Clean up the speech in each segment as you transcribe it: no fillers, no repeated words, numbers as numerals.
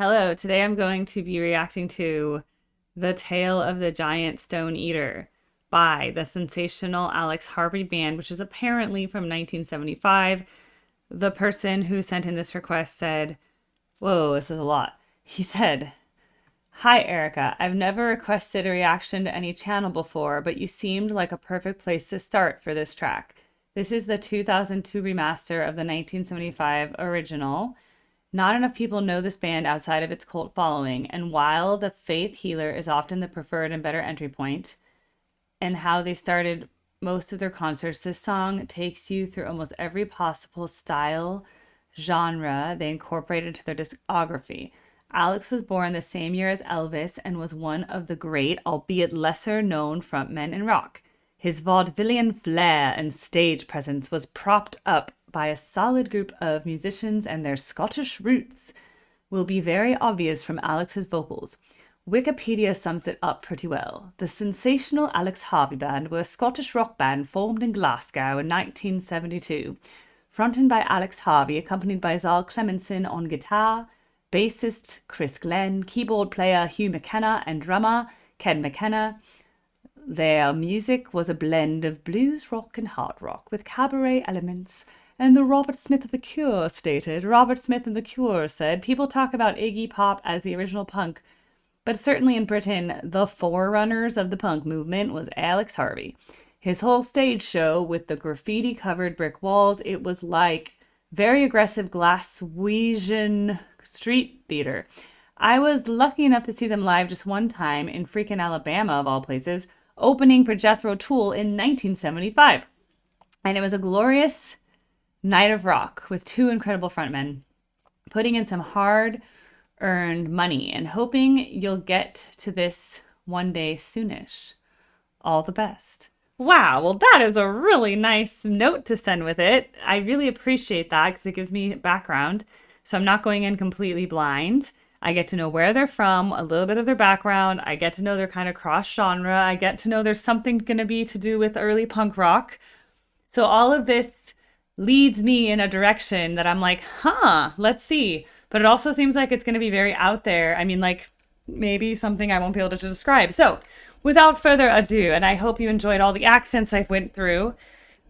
Hello, today I'm going to be reacting to The Tale of the Giant Stone Eater by the Sensational Harvey Band, which is apparently from 1975. The person who sent in this request said, whoa, this is a lot. He said, "Hi, Erica. I've never requested a reaction to any channel before, but you seemed like a perfect place to start for this track. This is the 2002 remaster of the 1975 original. Not enough people know this band outside of its cult following, and while the Faith Healer is often the preferred and better entry point, and how they started most of their concerts, this song takes you through almost every possible style, genre they incorporated into their discography. Alex was born the same year as Elvis and was one of the great, albeit lesser known frontmen in rock. His vaudevillian flair and stage presence was propped up by a solid group of musicians, and their Scottish roots will be very obvious from Alex's vocals. Wikipedia sums it up pretty well. The Sensational Harvey Band were a Scottish rock band formed in Glasgow in 1972, fronted by Alex Harvey, accompanied by Zal Clemenson on guitar, bassist Chris Glenn, keyboard player Hugh McKenna, and drummer Ken McKenna. Their music was a blend of blues rock and hard rock with cabaret elements. And the Robert Smith of The Cure stated, Robert Smith and The Cure said, people talk about Iggy Pop as the original punk, but certainly in Britain, the forerunners of the punk movement was Alex Harvey. His whole stage show with the graffiti-covered brick walls, it was like very aggressive Glaswegian street theater. I was lucky enough to see them live just one time in freaking Alabama, of all places, opening for Jethro Tull in 1975. And it was a glorious night of rock with two incredible frontmen putting in some hard-earned money and hoping you'll get to this one day soonish. All the best." Wow, well, that is a really nice note to send with it. I really appreciate that because it gives me background. So I'm not going in completely blind. I get to know where they're from, a little bit of their background. I get to know they're kind of cross-genre. I get to know there's something going to be to do with early punk rock. So all of this leads me in a direction that I'm like, let's see. But it also seems like it's going to be very out there. I mean, like, maybe something I won't be able to describe. So without further ado, and I hope you enjoyed all the accents I went through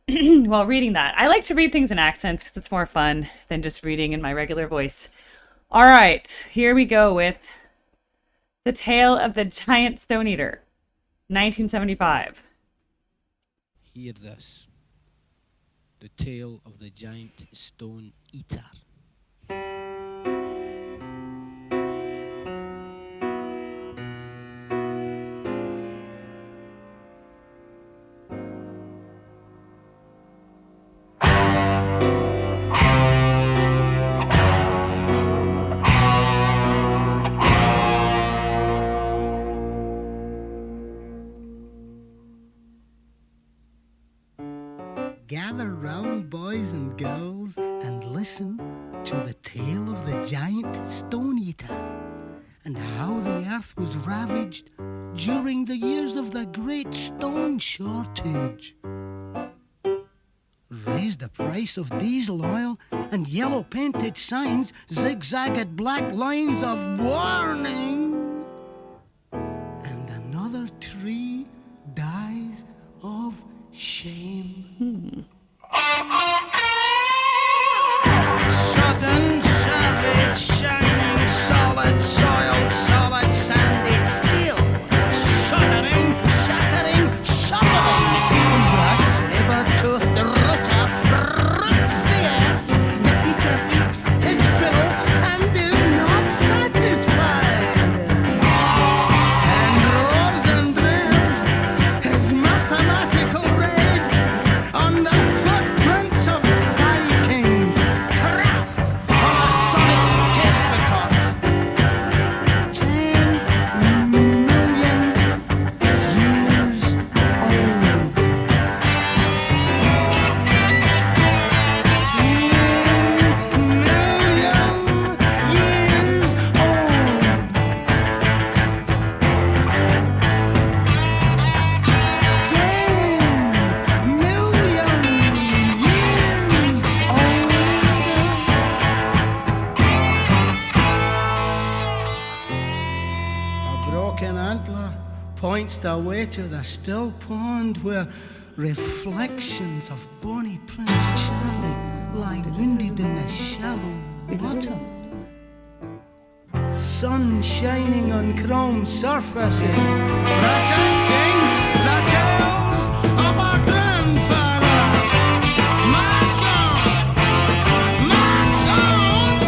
while reading that. I like to read things in accents because it's more fun than just reading in my regular voice. All right, here we go with The Tale of the Giant Stone Eater, 1975. Hear this. The Tale of the Giant Stone Eater. Gather round, boys and girls, and listen to the tale of the giant stone eater and how the earth was ravaged during the years of the great stone shortage. Raised the price of diesel oil, and yellow painted signs zigzagged black lines of warning. And another tree dies of shame. Sudden, savage, shining, solid, soiled, solid, sanded steel, shuddering, shattering, shoveling. The saber-toothed rooter roots the earth. The eater eats his fill and is not satisfied. forking antler points the way to the still pond where reflections of bonny Prince Charlie lie wounded in the shallow water. Sun shining on chrome surfaces, protecting the tales of our grandfather. March on! March on!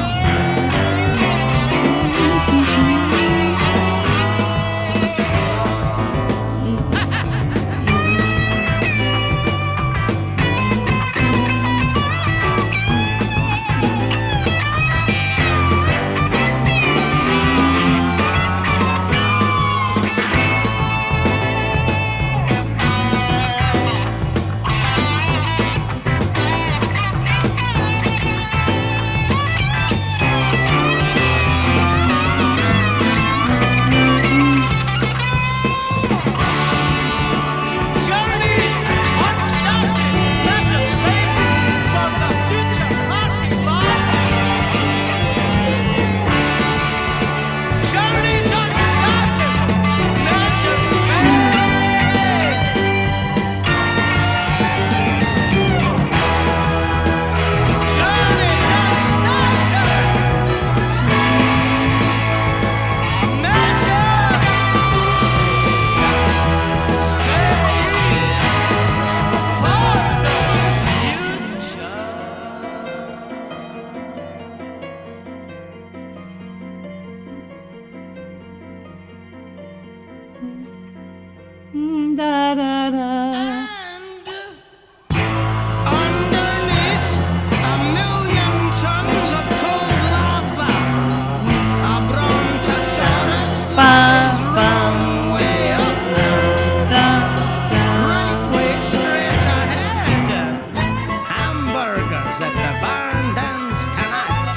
Journeys unstarted, pleasure space for the future Harvey lost. Journeys unstarted, measure space. Journeys unstarted, measure space for the future. Da da da. Underneath a million tons of cold lava, a brontosaurus lies runway up, right way straight ahead. Hamburgers at the barn dance tonight.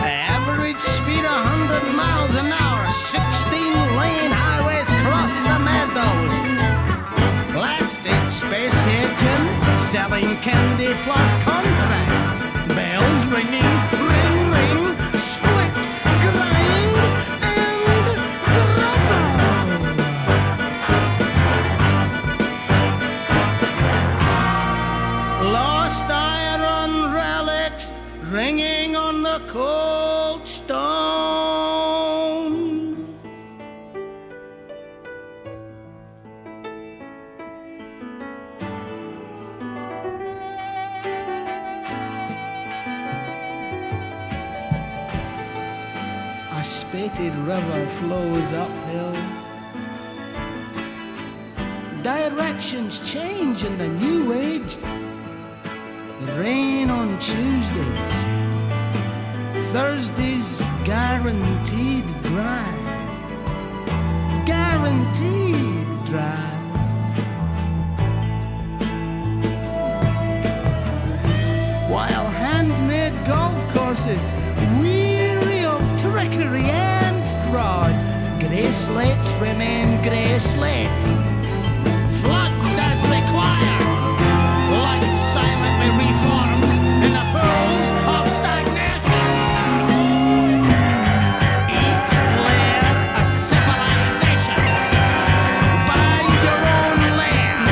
Average speed 100 miles an hour. 16-lane highways cross the meadows. Plastic space agents selling candy floss contracts. Bells ringing, ring, ring, split, grind, and grovel. Lost iron relics ringing on the cold stone. A spated river flows uphill. Directions change in the new age. Rain on Tuesdays. Thursdays guaranteed dry. Guaranteed dry. While handmade golf courses, weary of trickery and fraud, grey slates remain grey slates. Floods as required. Life silently reforms in the pools of stagnation. Each layer a civilization. Buy your own land.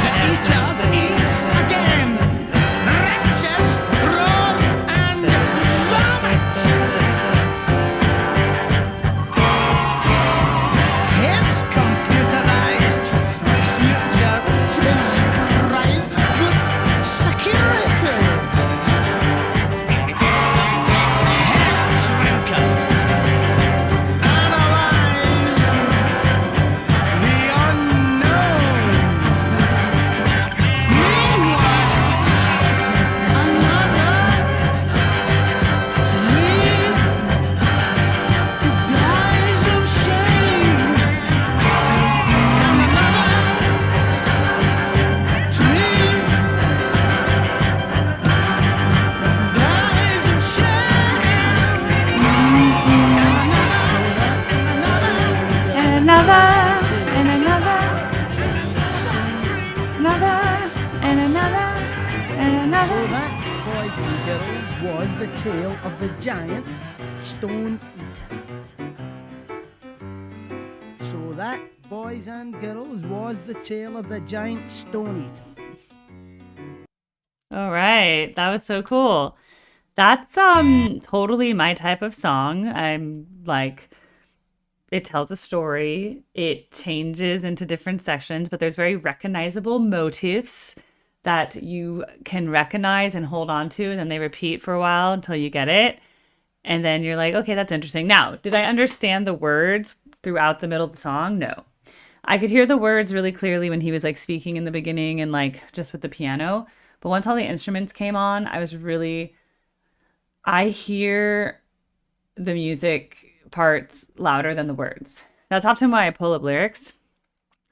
The eater eats again. Wretches, roars, and vomits. His computerized future is bright with security. Head shrinkers analyze the unknown. Meanwhile, another tree dies of shame. And another tree dies of shame. And another, and another, another, and another, and So another. that, boys and girls, was the tale of the giant stone eater. So that, boys and girls, was the tale of the giant stone eater. All right, that was so cool. That's totally my type of song. I'm like it tells a story. It changes into different sections, but there's very recognizable motifs that you can recognize and hold on to, and then they repeat for a while until you get it. And then you're like, okay, that's interesting. Now, did I understand the words throughout the middle of the song? No. I could hear the words really clearly when he was like speaking in the beginning and like just with the piano. But once all the instruments came on, I hear the music parts louder than the words. That's often why I pull up lyrics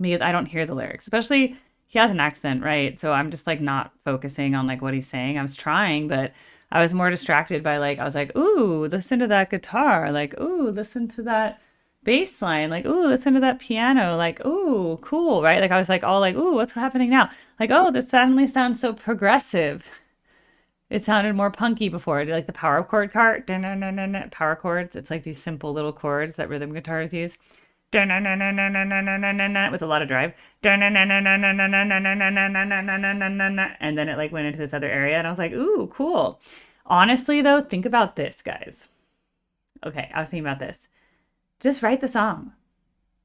because I don't hear the lyrics, especially he has an accent, right? So I'm just like not focusing on like what he's saying. I was trying, but I was more distracted by like, I was like, ooh, listen to that guitar. Like, ooh, listen to that bass line. Like, ooh, listen to that piano. Like, ooh, cool, right? Like I was like all like, ooh, what's happening now? Like, oh, this suddenly sounds so progressive. It sounded more punky before. Like the power chord card, power chords. It's like these simple little chords that rhythm guitars use. With a lot of drive. And then it like went into this other area and I was like, ooh, cool. Honestly though, think about this, guys. Okay, I was thinking about this. Just write the song.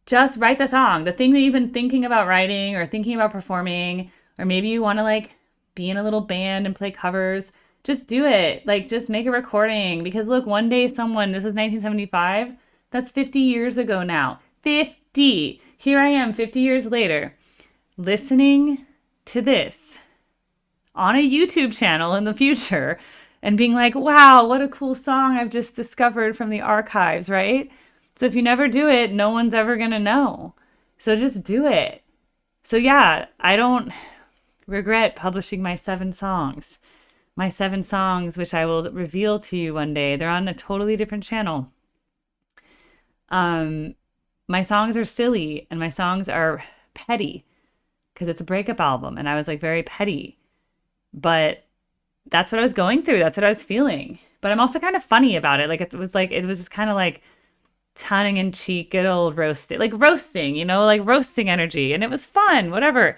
Just write the song. The thing that you've been thinking about writing or thinking about performing, or maybe you want to like be in a little band and play covers. Just do it. Like, just make a recording. Because look, one day someone, this was 1975, that's 50 years ago now. 50. Here I am 50 years later, listening to this on a YouTube channel in the future and being like, wow, what a cool song I've just discovered from the archives, right? So if you never do it, no one's ever going to know. So just do it. So yeah, I don't regret publishing my 7 songs. My 7 songs, which I will reveal to you one day. They're on a totally different channel. My songs are silly and my songs are petty because it's a breakup album and I was like very petty. But that's what I was going through. That's what I was feeling. But I'm also kind of funny about it. It was just kind of like tongue in cheek, good old roasting, like roasting, like roasting energy. And it was fun, whatever.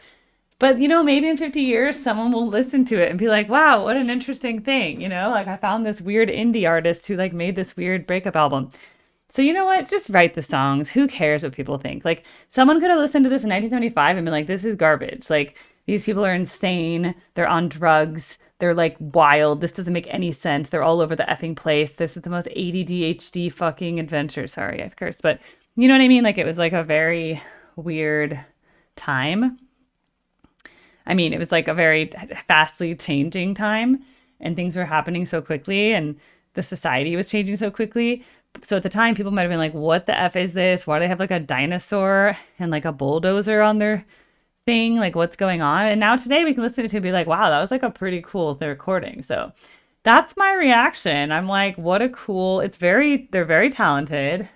But, maybe in 50 years, someone will listen to it and be like, wow, what an interesting thing. Like I found this weird indie artist who like made this weird breakup album. So you know what? Just write the songs. Who cares what people think? Like someone could have listened to this in 1975 and been like, this is garbage. Like these people are insane. They're on drugs. They're like wild. This doesn't make any sense. They're all over the effing place. This is the most ADD fucking adventure. Sorry, I've cursed. But you know what I mean? Like it was like a very weird time. I mean, it was like a very fastly changing time and things were happening so quickly and the society was changing so quickly. So at the time, people might have been like, what the F is this? Why do they have like a dinosaur and like a bulldozer on their thing? Like what's going on? And now today we can listen to it and be like, wow, that was like a pretty cool recording. So that's my reaction. I'm like, what a cool, they're very talented.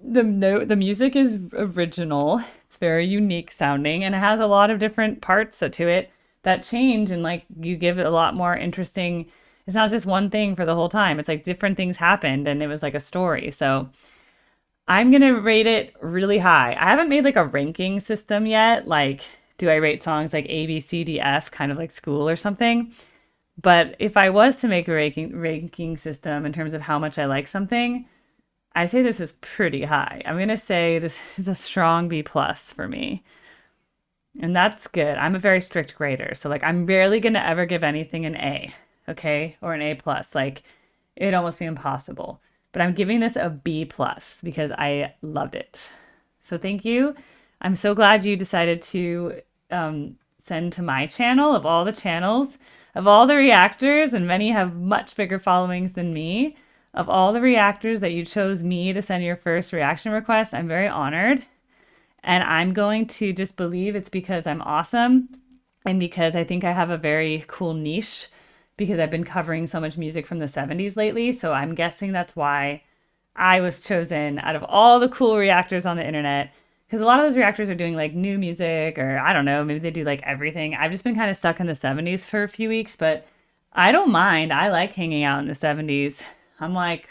The music is original. It's very unique sounding and it has a lot of different parts to it that change and like you give it a lot more interesting. It's not just one thing for the whole time. It's like different things happened and it was like a story. So I'm going to rate it really high. I haven't made like a ranking system yet. Like, do I rate songs like A, B, C, D, F, kind of like school or something? But if I was to make a ranking system in terms of how much I like something, I say this is pretty high. I'm going to say this is a strong B plus for me. And that's good. I'm a very strict grader. So like I'm rarely going to ever give anything an A, okay? Or an A plus. Like it'd almost be impossible. But I'm giving this a B plus because I loved it. So thank you. I'm so glad you decided to send to my channel of all the channels, of all the reactors, and many have much bigger followings than me. Of all the reactors that you chose me to send your first reaction request, I'm very honored. And I'm going to just believe it's because I'm awesome and because I think I have a very cool niche because I've been covering so much music from the 70s lately. So I'm guessing that's why I was chosen out of all the cool reactors on the internet. Because a lot of those reactors are doing like new music or I don't know, maybe they do like everything. I've just been kind of stuck in the 70s for a few weeks, but I don't mind. I like hanging out in the 70s. I'm like,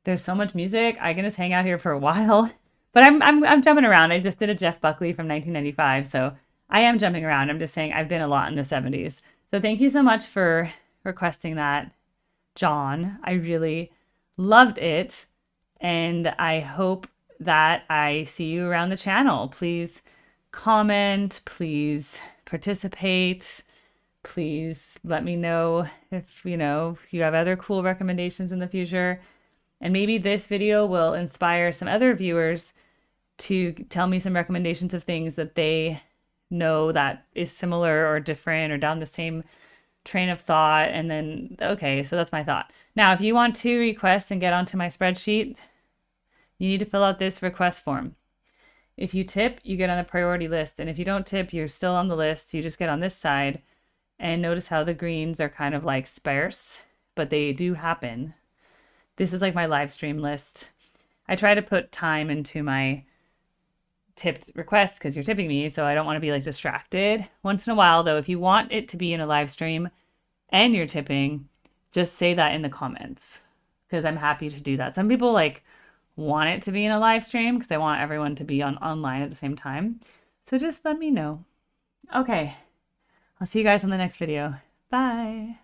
There's so much music. I can just hang out here for a while. But I'm jumping around. I just did a Jeff Buckley from 1995, so I am jumping around. I'm just saying I've been a lot in the 70s. So thank you so much for requesting that, John. I really loved it, and I hope that I see you around the channel. Please comment, please participate. Please let me know if you have other cool recommendations in the future. And maybe this video will inspire some other viewers to tell me some recommendations of things that they know that is similar or different or down the same train of thought. And then, okay, so that's my thought. Now, if you want to request and get onto my spreadsheet, you need to fill out this request form. If you tip, you get on the priority list. And if you don't tip, you're still on the list. You just get on this side. And notice how the greens are kind of like sparse, but they do happen. This is like my live stream list. I try to put time into my tipped requests because you're tipping me, so I don't want to be like distracted. Once in a while, though, if you want it to be in a live stream and you're tipping, just say that in the comments because I'm happy to do that. Some people like want it to be in a live stream because they want everyone to be online at the same time. So just let me know. Okay. I'll see you guys on the next video. Bye.